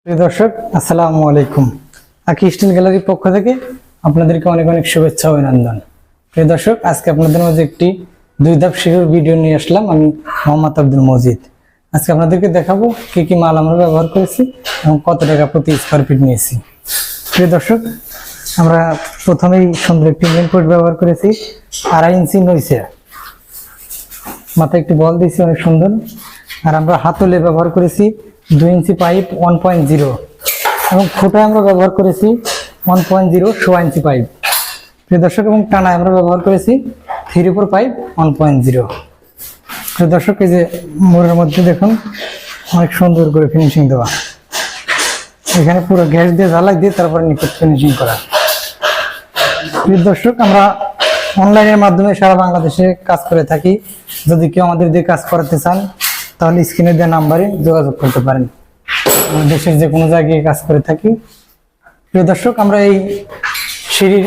প্রিয় দর্শক, আসসালামু আলাইকুম। আকি স্টিল গ্যালারির পক্ষ থেকে আপনাদেরকে অনেক অনেক শুভেচ্ছা ও অভিনন্দন। প্রিয় দর্শক, আজকে আপনাদের মাঝে একটি 2 ধাপ শেখার ভিডিও নিয়ে আসলাম। আমি মোহাম্মদ আব্দুল মজিদ। আজকে আপনাদেরকে দেখাবো কি কি মাল আমরা ব্যবহার করেছি এবং কত টাকা প্রতি স্কোয়ার ফিট নিয়েছি। প্রিয় দর্শক, আমরা প্রথমেই সুন্দর একটি মেন পোর্ট ব্যবহার করেছি 2.5 ইঞ্চি নইছে, মাথায় একটি বল দিয়েছি অনেক সুন্দর। আর আমরা হাতলে ব্যবহার করেছি 2 ইঞ্চি পাইপ 1.0 এবং খোটায় আমরা ব্যবহার করেছি 1.0 সোয়া ইঞ্চি পাইপ। প্রিয় দর্শক, এবং টানায় আমরা ব্যবহার করেছি 3/4 পাইপ 1.0। প্রিয় দর্শক, এই যে মোড়ের মধ্যে দেখুন অনেক সুন্দর করে ফিনিশিং দেওয়া, এখানে পুরো গ্যাস দিয়ে জ্বালাই দিয়ে তারপরে নিখুঁত ফিনিশিং করা। প্রিয় দর্শক, আমরা অনলাইনের মাধ্যমে সারা বাংলাদেশে কাজ করে থাকি। যদি কেউ আমাদের দিয়ে কাজ করাতে চান তাহলে স্ক্রিনে দেওয়া নাম্বারে যোগাযোগ করতে পারেন। আমরা দেশের যে কোনো জায়গায় কাজ করে থাকি। প্রিয় দর্শক, আমরা এই সিঁড়ির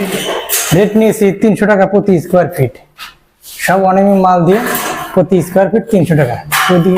রেট নিয়েছি 300 টাকা প্রতি স্কোয়ার ফিট, সব অনেক মাল দিয়ে প্রতি স্কোয়ার ফিট 300 টাকা। যদি